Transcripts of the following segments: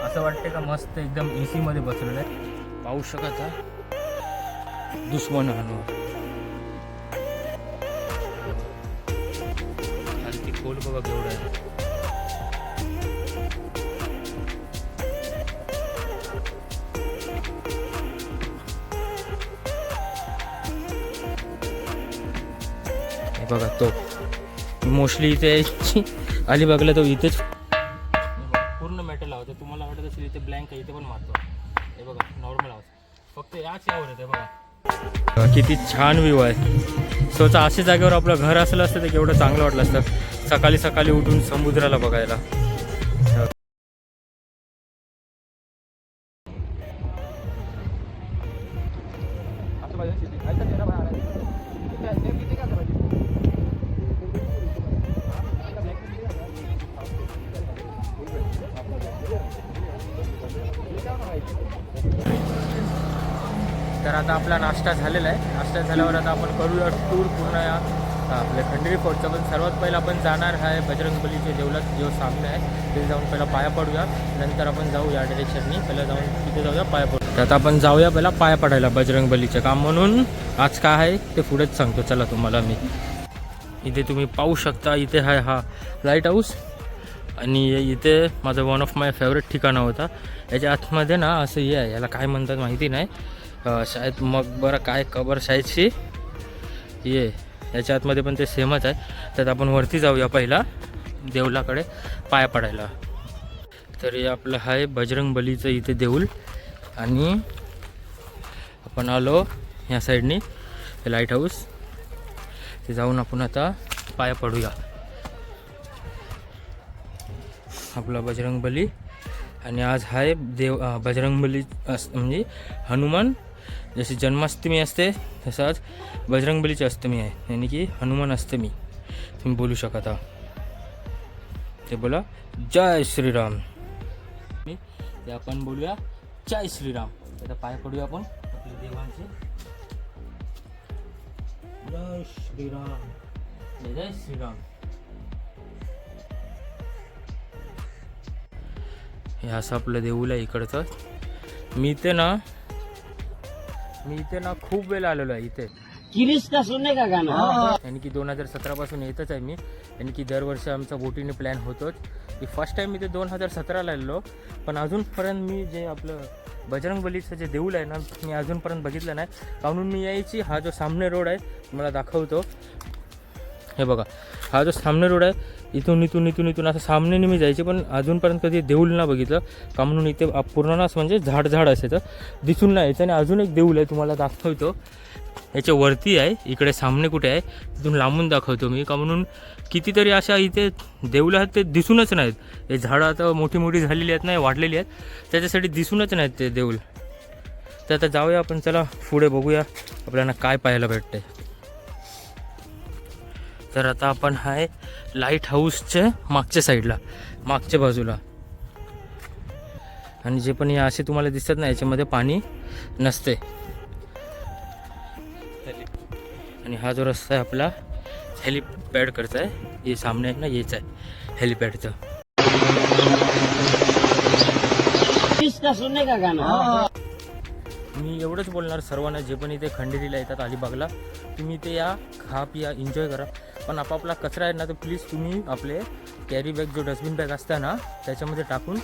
असं वाटते का मस्त एकदम AC मध्ये बसलेलं आहे. पाहू शकत हा दुश्मन हनुमान. खालती खोल बघा केवढं आहे. हे बघा तो मोस्टली इथे अलिबागला तो इथेच पूर्ण मेटल लावतो. तुम्हाला वाटत असेल इथे ब्लँक आहे, इथे पण मारतो. हे बघा नॉर्मल आवाज फक्त याच यावर येते बघा. किती छान व्ह्यू आहे. स्वतः अशा जागेवर आपलं घर असलं असतं तर केवढं चांगलं वाटलं असतं सकाळी सकाळी उठून समुद्राला बघायला. तर आता आपला नाश्ता झालेला आहे. नाश्ता झाल्यावर आता आपण करूया टूर पूर्ण या आपल्या खंडेरी फोर्टचा. पण सर्वात पहिला आपण जाणार आहे बजरंगबलीच्या देवळात जो सामने आहे तिथे जाऊन पहिला पाया पडूया. नंतर आपण जाऊ या डिरेक्शननी. पहिला जाऊन तिथे जाऊया पाया पडू. तर आता आपण जाऊया पहिला पाया पडायला बजरंगबलीचं काम म्हणून. आज काय आहे ते पुढेच सांगतो चला तुम्हाला मी. इथे तुम्ही पाहू शकता इथे आहे हा लाईट हाऊस. आणि इथे माझं वन ऑफ माय फेवरेट ठिकाणं होता. याच्या आतमध्ये ना असं हे आहे, याला काय म्हणतात माहिती नाही, शायद मकबरा काय कबर शायदशी ये. याच्या आतमध्ये पण ते सेमच आहे. तर आपण वरती जाऊया पहिला देवलाकडे पाया पडायला. तर हे आपलं आहे बजरंगबलीचं इथे देऊळ. आणि आपण आलो ह्या साईडनी हे लाईट हाऊस. ते जाऊन आपण आता पाया पडूया आपला बजरंगबली. आणि आज आहे बजरंगबली म्हणजे हनुमान. जशी जन्माष्टमी असते तसं आज बजरंगबलीची अष्टमी आहे, यानी की हनुमान अष्टमी तुम्ही बोलू शकता. ते बोला जय श्रीराम. ते आपण बोलूया जय श्रीराम. आता पाय पडूया आपण आपल्या देवांचे. जय श्रीराम, जय श्रीराम. हे असं आपलं देऊळ आहे इकडचं. मी इथे ना खूप वेळा आलेलो आहे इथे. किरीस का सुनने का गाना. यानी की 2017 पासून येतच आहे मी. यानी की दरवर्षी आमचा बोटीने प्लॅन होतोच. की फर्स्ट टाइम मी ते 2017ला आलेलो, पण अजूनपर्यंत मी जे आपलं बजरंगबलीचं जे देऊळ आहे ना मी अजूनपर्यंत बघितलं नाही. काहून मी यायची हा जो सामने रोड आहे तुम्हाला दाखवतो. हे बघा हा जो सामने रोड आहे इथून असं सामनेने मी जायचे, पण अजूनपर्यंत कधी देऊळ ना बघितलं. का म्हणून इथे पूर्ण म्हणजे झाड असायचं दिसून नाही यायचं. आणि अजून एक देऊळ आहे तुम्हाला दाखवतो. याच्या वरती आहे, इकडे सामने कुठे आहे तिथून लांबून दाखवतो मी. का म्हणून कितीतरी अशा इथे देऊळ आहेत ते दिसूनच नाहीत. हे झाडं आता मोठी झालेली आहेत नाही वाढलेली आहेत, त्याच्यासाठी दिसूनच नाहीत ते देऊळ. तर आता जाऊया आपण, चला पुढे बघूया आपल्याला काय पाहायला भेटतंय. तर आता आपण आहे लाईट हाऊसच्या मागच्या साईडला, मागच्या बाजूला. आणि जे पण हे असे तुम्हाला दिसत नाही याच्यामध्ये पाणी नसते. आणि हा जो रस्ता आहे आपला हेलिपॅड करता आहे, हे सामने आहे ना हेच आहे हेलिपॅडचं. किसका सुनने का गाना. मी एवढंच बोलणार सर्वांना जे पण इथे खंडेरीला येतात अलिबागला, तुम्ही इथे या, खा पिया, एन्जॉय करा. पण आपापला कचरा आहे ना तर प्लीज तुम्ही आपले कॅरी बॅग जो डस्टबिन बॅग असता ना त्याच्यामध्ये टाकून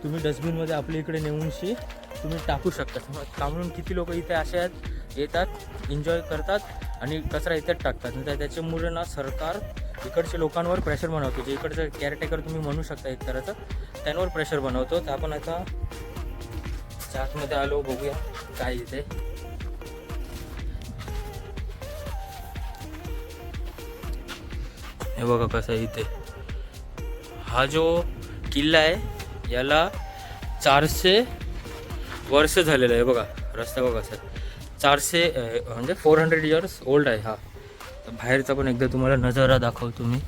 तुम्ही डस्टबिनमध्ये आपल्या इकडे नेऊनशी तुम्ही टाकू शकता. का म्हणून किती लोक इथे असे आहेत येतात, एन्जॉय करतात आणि कचरा इथेच टाकतात. तर त्याच्यामुळे ना सरकार इकडच्या लोकांवर प्रेशर बनवतो. जे इकडचं केअरटेकर तुम्ही म्हणू शकता एक तऱ्हाचं, त्यांवर प्रेशर बनवतो. तर आपण आता आतमध्ये आलो, बघूया काय इथे. हे बघा कसं आहे इथे. हा जो किल्ला आहे याला 400 वर्ष झालेलं आहे. बघा रस्ता बघा सर, 400 म्हणजे 400 इयर्स ओल्ड आहे हा. बाहेरचा पण एकदा तुम्हाला नजारा दाखवतो मी.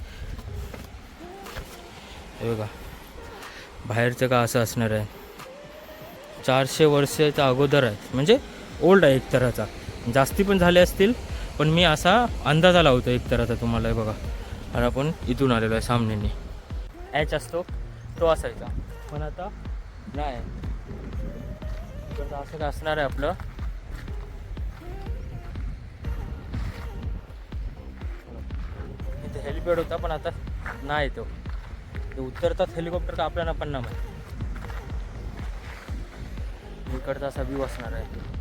हे बघा बाहेरचं का असं असणार आहे. 400 वर्षाच्या अगोदर आहे, म्हणजे ओल्ड आहे एक तऱ्हाचा. जास्ती पण झाले असतील, पण मी असा अंदाजा लावतो एक तऱ्हाचा तुम्हाला. हे बघा आणि आपण इथून आलेलो आहे सामनेने. ॲच असतो तो असायचा, पण आता नाही इकडचं असं काय असणार आहे आपलं. इथे हेलिपॅड होता पण आता नाही तो. ते उतरतात हेलिकॉप्टर का आपल्याला पण नाही माहिती. इकडचा असा व्ह्यू असणार आहे.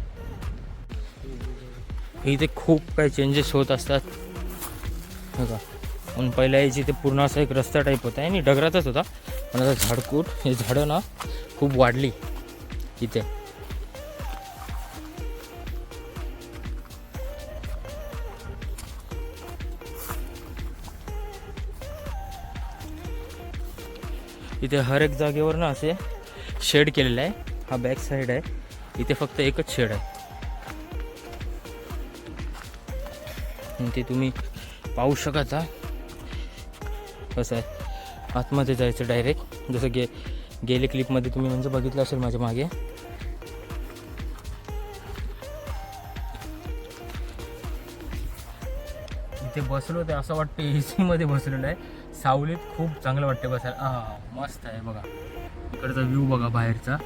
इथे खूप काही चेंजेस होत असतात बघा. पण पहिल्या याची ते पूर्ण असा एक रस्ता टाईप होता आणि डगरातच होता, पण आता झाडकूट हे झाडं ना खूप वाढली इथे. इथे हर एक जागेवर ना असे शेड केलेलं आहे. हा बॅक साईड आहे, इथे फक्त एकच शेड आहे. आणि ते तुम्ही पाहू शकता कसं आहे. आतमध्ये जायचं डायरेक्ट, जसं गेले क्लिपमध्ये तुम्ही म्हणजे बघितलं असेल माझ्या मागे. इथे बसलो ते असं वाटतं AC मध्ये बसलेलं आहे. सावलीत खूप चांगलं वाटतं बसायला. मस्त आहे बघा. इकडचा व्ह्यू बघा बाहेरचा.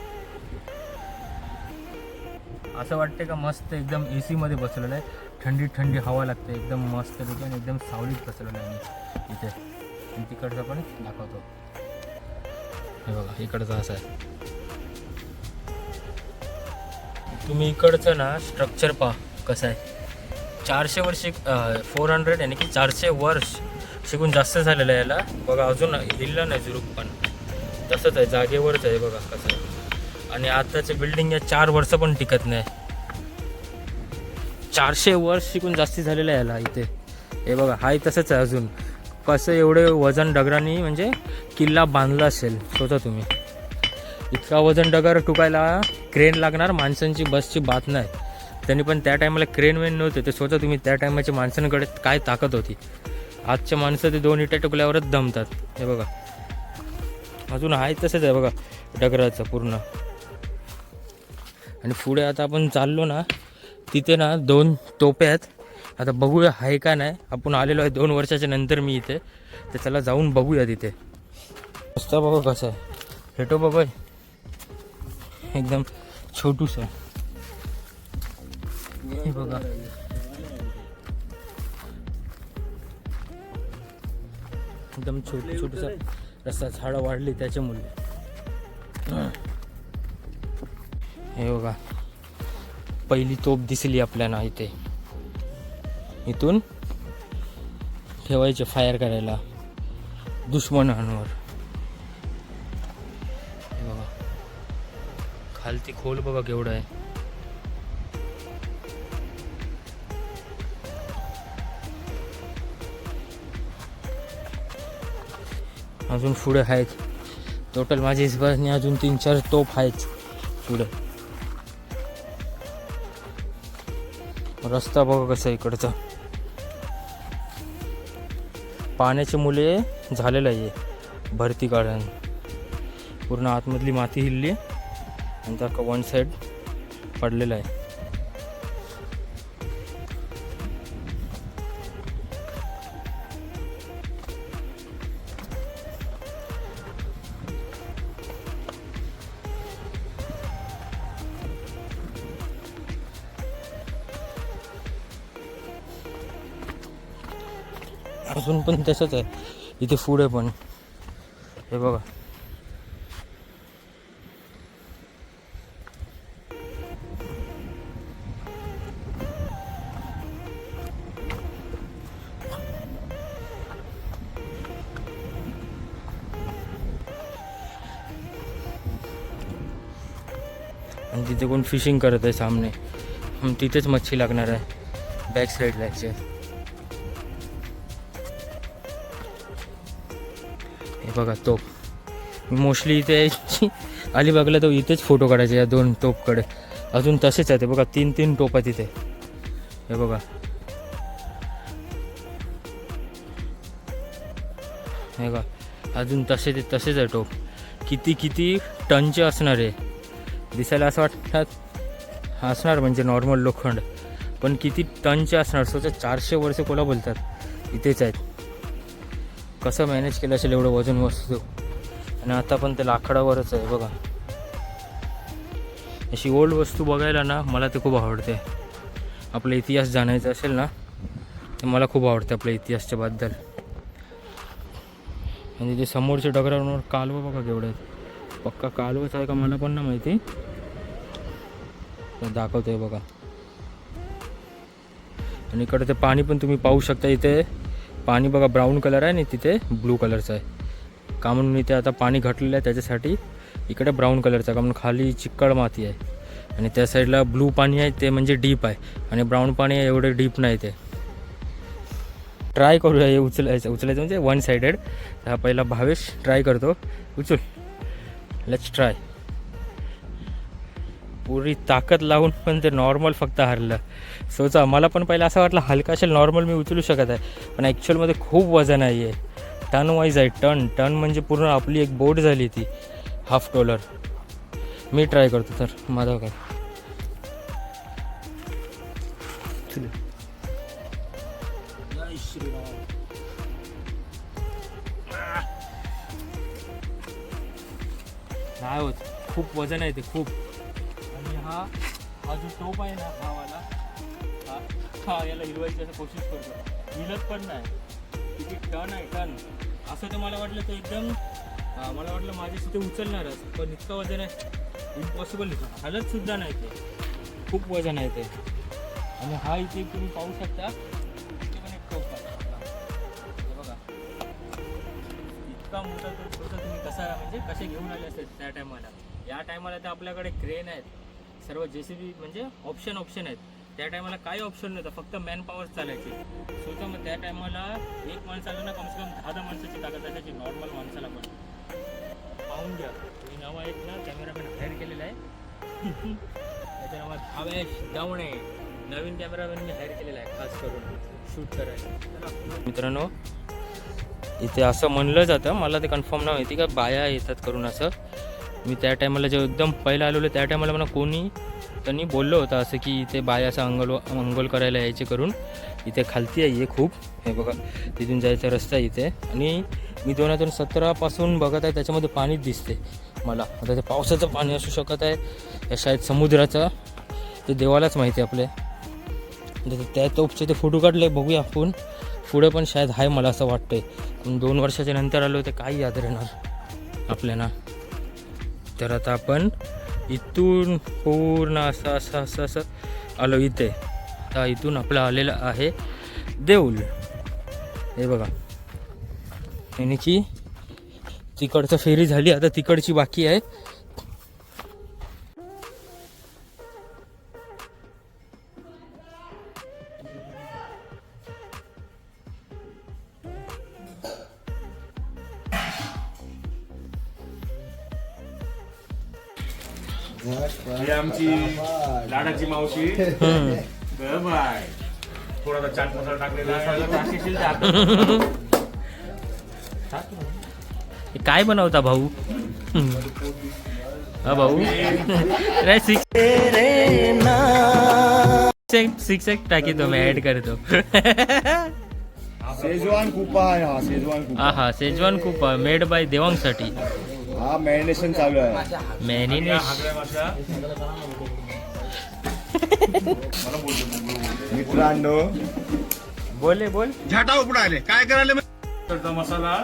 असं वाटतं का मस्त एकदम AC मध्ये बसलेलं आहे. थंडी थंडी हवा लागते एकदम मस्त पैकी आणि एकदम सावलीत बसलेलं आहे मी इथे. आणि तिकडचं पण दाखवतो. हे बघा इकडचं असं आहे. तुम्ही इकडचं ना स्ट्रक्चर पहा कसं आहे. 400 वर्ष 400 यानी की 400 वर्ष शिकून जास्त झालेलं आहे याला. बघा अजून हिललं नाही जुरूक पण तसंच आहे, जागेवरच आहे बघा कसं आहे. आणि आताचे बिल्डिंग या 4 वर्ष पण टिकत नाही. 400 वर्ष शिकून जास्ती झालेलं आहे याला इथे. हे बघा हाय तसंच आहे अजून. कसं एवढे वजन डगरांनी म्हणजे किल्ला बांधला असेल स्वतः तुम्ही. इतका वजन डगर टुकायला क्रेन लागणार, माणसांची बसची बात नाही. त्यांनी पण त्या टायमाला क्रेन वेन नव्हते, ते स्वतः तुम्ही त्या टायमाच्या माणसांकडे काय ताकद होती. आजच्या माणसं ते 2 इटा टुकल्यावरच दमतात. हे बघा अजून आहे तसंच आहे बघा डगराचं पूर्ण. आणि पुढे आता आपण चाललो ना तिथे ना 2 तोप्या आहेत. आता बघूया आहे का नाही. आपण आलेलो आहे 2 वर्षाच्या नंतर मी इथे, तर चला जाऊन बघूया तिथे. मस्त बघा कसं आहे. हेटो बघा एकदम छोटूस आहे. हे बघा एकदम छोटूसा रस्ता. झाडं वाढली त्याच्यामुळे. हे बघा पहिली तोप दिसली आपल्याला इथे. इथून ठेवायचे फायर करायला दुश्मनांवर. हे बघा खालती खोल बघा केवढं आहे. अजून पुढे आहेत टोटल माझ्या हिशोबाने अजून 3-4 तोप आहेत पुढे. रस्ता बघा कसा इकडचा. पाण्याचे मुले झालेलं आहे भरती काढून. पूर्ण आतमधली माती हिलली आणि त्या 1 साईड पडलेला आहे. अजून पण तसंच आहे इथे पुढे पण. हे बघा आणि तिथे कोण फिशिंग करत आहे सामने. तिथेच मच्छी लागणार आहे बॅक साईडला याचे. हे बघा तोप. मोस्टली इथे अलिबागला तो इथेच फोटो काढायचे या 2 तोपकडे. अजून तसेच आहे ते बघा 3-3 टोप आहेत तिथे. हे बघा हे बघा अजून तसेच आहे टोप. किती टनचे असणार आहे. दिसायला असं वाटतात असणार म्हणजे नॉर्मल लोखंड, पण किती टनचे असणार. स्वतः 400 वर्ष कोला बोलतात इथेच आहेत. कसं मॅनेज केलं असेल एवढं वजन वस्तू. आणि आता पण ते लाकडावरच आहे बघा. अशी ओल्ड वस्तू बघायला ना मला ते खूप आवडते. आपला इतिहास जाणायचा असेल ना तर मला खूप आवडते आपल्या इतिहासाच्या बद्दल. म्हणजे ते समोरच्या डगरावर कालवं बघा केवढं आहेत. पक्का कालवंच आहे का मला पण ना माहिती, दाखवतोय बघा. आणि इकडे ते पाणी पण तुम्ही पाहू शकता. इथे पाणी बघा ब्राऊन कलर आहे आणि तिथे ब्लू कलरचं आहे. का म्हणून इथे आता पाणी घटलेलं आहे त्याच्यासाठी इकडे ब्राऊन कलरचं, का म्हणून खाली चिक्कड माती आहे. आणि त्या साईडला ब्लू पाणी आहे ते म्हणजे डीप आहे, आणि ब्राऊन पाणी आहे एवढे डीप नाही. ते ट्राय करूया हे उचलायचं म्हणजे वन साइडेड. हा पहिला भावेश ट्राय करतो. उचल, लेट्स ट्राय. पुरी ताकद लावून पण ते नॉर्मल फक्त हरलं. सोचा मला पण पहिला असं वाटलं हलका असेल नॉर्मल मी उचलू शकत आहे, पण ॲक्च्युअलमध्ये खूप वजन आहे. टन वाईज आहे. टन म्हणजे पूर्ण आपली एक बोट झाली ती, हाफ टॉलर. मी ट्राय करतो तर माझा काय. नाही होत, खूप वजन आहे ते खूप. आणि हा जो टोप आहे ना हा वाला, हा याला हिरवायची असं कोशिश करतो, हिलत पण नाही. किती टन आहे, टन. असं तर मला वाटलं तर एकदम मला वाटलं माझ्याशी ते उचलणारच, पण इतकं वजन आहे इम्पॉसिबल. हालत सुद्धा नाही ते, खूप वजन आहे ते. आणि हा इथे तुम्ही पाहू शकता, इथे पण एक टोप आहे बघा. इतका मोठा तो तुम्ही कसा म्हणजे कसे घेऊन आले असेल त्या टायमाला. या टायमाला तर आपल्याकडे क्रेन आहेत, सर्व JCB म्हणजे ऑप्शन आहेत. त्या टायमाला काही ऑप्शन नव्हतं, फक्त मॅन पॉवर चालायची. सोचा मग त्या टायमाला एक माणसं आलं ना कमसे कम 10 माणसाची ताकद असायची नॉर्मल माणसाला पण. पाहून घ्या. मी नाव एक ना कॅमेरामॅन हायर केलेला आहे. त्याच्या नावात भावेश दवणे, नवीन कॅमेरामॅन मी हायर केलेला आहे खास करून शूट करायला. मित्रांनो इथे असं म्हणलं जातं, मला ते कन्फर्म नाही माहिती का बाया येतात करून असं. मी त्या टायमाला जेव्हा एकदम पहिला आलेलो त्या टायमाला मला त्यांनी बोललं होतं असं की इथे बाया असं अंघोळ करायला यायचे करून. इथे खालती आहे खूप, हे बघा तिथून जायचा रस्ता आहे इथे. आणि मी 2017 पासून बघत आहे त्याच्यामध्ये पाणीच दिसते मला. आता ते पावसाचं पाणी असू शकत आहे या शायद समुद्राचं, ते देवालाच माहिती आहे आपले. त्या तोपचे ते फोटो काढले, बघूया आपण पुढे पण शायद आहे मला असं वाटतंय. पण 2 वर्षाच्या नंतर आलो ते काही याद राहणार आपल्याला. तर आता आपण इथून पूर्ण असं आलो इथे. आता इथून आपलं आलेलं आहे देऊळ. हे बघा, यांची तिकडचं फेरी झाली, आता तिकडची बाकी आहे. ही आमची लाडाची मावशी. बाय थोडासा चाट मसाला टाकलेला आहे. काय बनवता भाऊ? हा भाऊ सिक्स एक टाकी तो मी ऍड करतो. शेजवान कुपा आहे हा, शेजवान कुपा. हा शेजवान कुपा मेड बाय देवांगसाठी. हा मॅरिनेशन चालू आहे. मित्रांनो बोल झाटा उपडा आले काय करायला. मसाला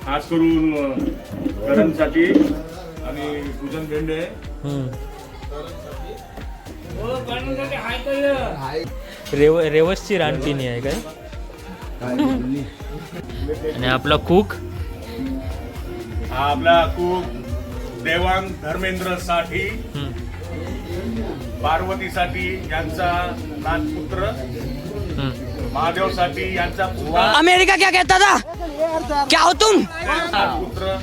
खास करून गरमसाठी आणि पूजन भेंडे. रेवसची रानपिनी आहे काय. आणि आपला कुक हा आपला कुक देवांग धर्मेंद्र साठी, पार्वतीसाठी यांचा नातपुत्र, महादेवसाठी यांचा अमेरिका क्या कहता था? क्या हो तुम? पुत्र.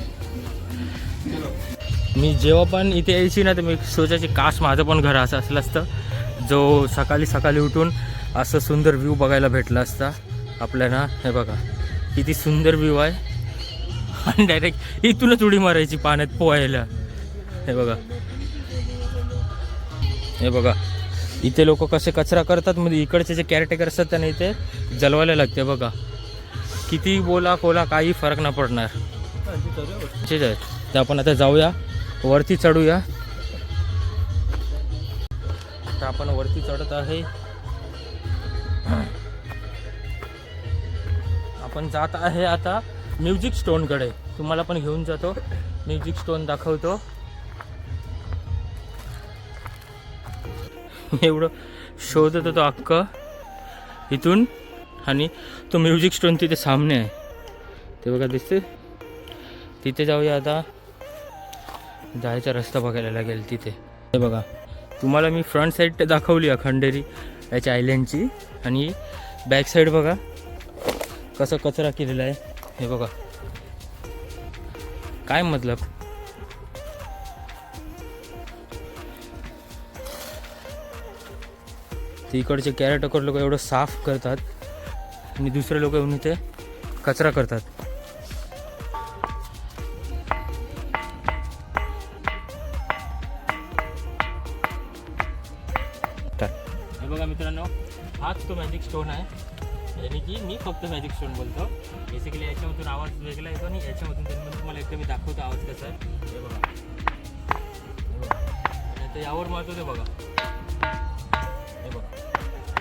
मी जेव्हा पण इथे यायची ना तर मी सोचायची काश माझं पण घर असं असलं असतं, जो सकाळी उठून असं सुंदर व्ह्यू बघायला भेटला असता आपल्याला. हे बघा किती सुंदर व्ह्यू आहे. आणि डायरेक्ट इथूनच उडी मारायची पाण्यात पोहायला. हे बघा इथे लोक कसे कचरा करतात, म्हणजे इकडचे जे केअरटेकर असतात त्यांना इथे जलवायला लागते. बघा किती बोला कोला काही फरक नाही पडणार. तर आपण आता जाऊया वरती चढूया. तर आपण वरती चढत आहे. आपण जात आहे आता म्युझिक स्टोनकडे. तुम्हाला पण घेऊन जातो, म्युझिक स्टोन दाखवतो. एवढं शोधत होतो अख्खं इथून, आणि तो म्युझिक स्टोन तिथे सामने आहे, ते बघा दिसते. तिथे जाऊया आता. जायचा रस्ता बघायला लागेल तिथे. हे बघा, तुम्हाला मी फ्रंट साईड दाखवली आहे खंडेरी याच्या आयलँडची, आणि बॅक साईड बघा कसं कचरा केलेला आहे. हे बघा काय मतलब. तिकडचे कॅरेटकर लोक एवढं साफ करतात आणि दुसरे लोक येऊन इथे कचरा करतात. हे बघा मित्रांनो, हाच तो मॅजिक स्टोन आहे. यानी की मी फक्त मॅजिक स्टोन बोलतो. बेसिकली याच्यामधून आवाज वेगळा येतो आणि याच्यामधून तुम्हाला एकदा मी दाखवतो आवाज कसा आहे. हे बघा, हे बघा, आणि आता यावर मारतो ते बघा. हे बघा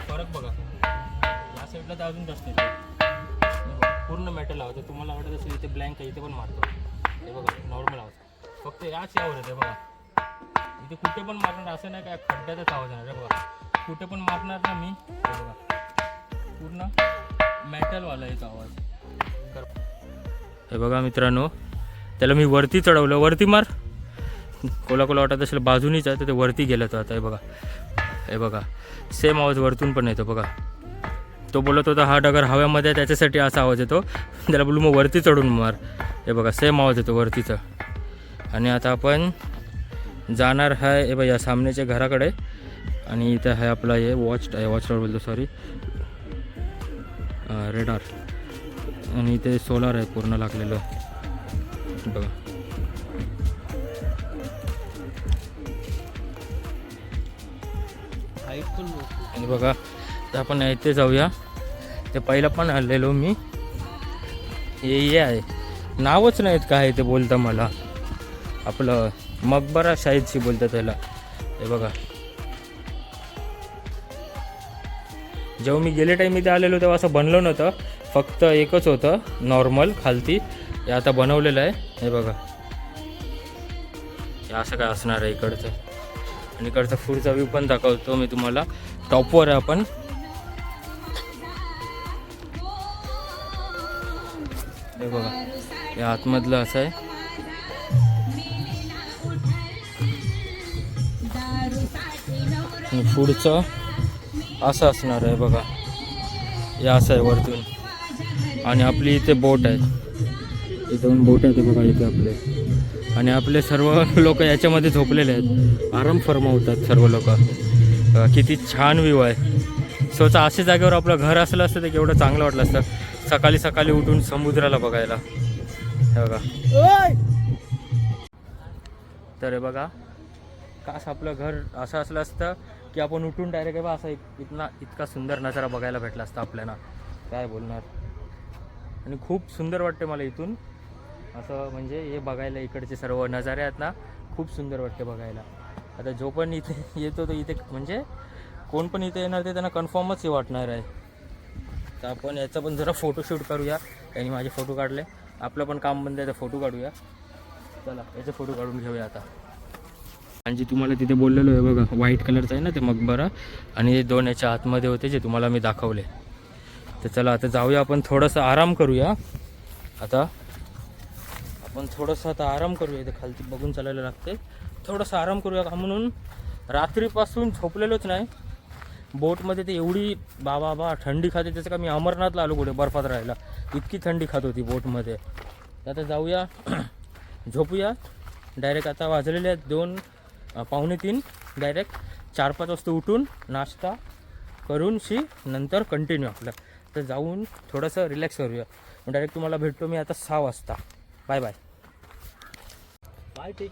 फरक बघा. या साईडला तर अजून जास्त येतो. हे बघा पूर्ण मेटल आवाज. तुम्हाला वाटत असेल इथे ब्लँक आहे, इथे पण मारतो. हे बघा नॉर्मल आवाज, फक्त याच यावर येते बघा. इथे कुठे पण मारणार, असं नाही काय खड्ड्यातच आवाज येणार. हे बघा कुठे पण मारणार ना मी, हे बघा पूर्ण मेटलवाला येतो आवाज. हे बघा मित्रांनो, त्याला मी वरती चढवलं. वरती मार. कोला वाटत असेल बाजूनीच आहे तर ते वरती गेलं. तर आता हे बघा, हे बघा सेम आवाज वरतून पण येतो बघा. तो बोलत होता हा डगर हव्यामध्ये आहे त्याच्यासाठी असा आवाज येतो. त्याला बोलू मग वरती चढून मार. हे बघा सेम आवाज येतो वरतीचा. आणि आता आपण जाणार आहे हे बघा या सामनेच्या घराकडे. आणि इथं आहे आपला हे वॉच टावर बोलतो, सॉरी, रेडार. आणि इथे सोलार आहे पूर्ण लागलेलं बघा. आणि बघा तर आपण इथे जाऊया. ते पहिलं पण आलेलो मी. हे आहे, नावच नाहीत काय ते बोलतं मला. आपलं मकबरा शाहीदशी बोलतं त्याला. हे बघा जेव्हा मी गेले टाईम इथे आलेलो तेव्हा असं बनलं नव्हतं, फक्त एकच होतं नॉर्मल खालती. हे आता बनवलेलं आहे. हे बघा हे असं काय असणार आहे इकडचं. आणि इकडचा पुढचा व्ह्यू पण दाखवतो मी तुम्हाला. टॉपवर आहे आपण. हे बघा हे आतमधलं असं आहे. आणि पुढचं असं असणार आहे बघा. हे असं आहे वरतून. आणि आपली इथे बोट आहे. इथून बोट आहे ते बघा इथे आपले. आणि आपले सर्व लोक याच्यामध्ये झोपलेले आहेत, आराम फरमावतात सर्व लोक. किती छान व्ह्यू आहे. स्वतः अशा जागेवर आपलं घर असलं असतं ते केवढं चांगलं वाटलं असतं सकाळी सकाळी उठून समुद्राला बघायला. हे बघा तर हे बघा काश आपलं घर असं असलं असतं की आपण उठून डायरेक्ट बघा असं इतका सुंदर नजारा बघायला भेटला असता आपल्याला. काय बोलणार. आणि खूप सुंदर वाटते मला इथून असं, म्हणजे हे बघायला इकडचे सर्व नजारे आहेत ना, खूप सुंदर वाटते बघायला. आता जो पण इथे येतो तो इथे म्हणजे कोण पण इथे येणार ते त्यांना कन्फर्मच हे वाटणार आहे. तर आपण याचा पण जरा फोटोशूट करूया. त्यांनी माझे फोटो काढले. आपलं पण काम बंद आहे तर फोटो काढूया. चला याचे फोटो काढून घेऊया आता. आणि जे तुम्हाला तिथे बोललेलो आहे बघा व्हाईट कलरचं आहे ना ते मकबरा, आणि हे दोन याच्या आतमध्ये होते जे तुम्हाला मी दाखवले. तर चला आता जाऊया आपण थोडंसं आराम करूया. आता आपण थोडंसं आता आराम करूया. इथे खालती बघून चालायला लागते. थोडंसं आराम करूया का म्हणून रात्रीपासून झोपलेलोच नाही. बोटमध्ये ते एवढी बाबा थंडी खाते त्याचं का मी अमरनाथला आलो कुठे बर्फात राहायला, इतकी थंडी खात होती बोटमध्ये. आता जाऊया झोपूया डायरेक्ट. आता वाजलेले आहेत 2 पावणे 3. डायरेक्ट 4-5 वाजता उठून नाश्ता करून नंतर कंटिन्यू आपलं. तर जाऊन थोडंसं रिलॅक्स करूया. डायरेक्ट तुम्हाला भेटतो मी आता 6 वाजता. Bye bye.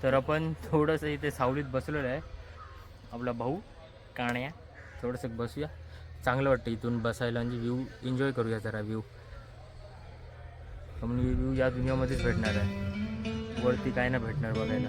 तर आपण थोडंसं इथे सावलीत बसलेलं आहे. आपला भाऊ काण्या. थोडंसं बसूया. चांगलं वाटतं इथून बसायला म्हणजे व्ह्यू एन्जॉय करूया जरा व्ह्यू. म्हणजे व्ह्यू या दुनियामध्येच भेटणार आहे, वरती काय नाही भेटणार बघायला.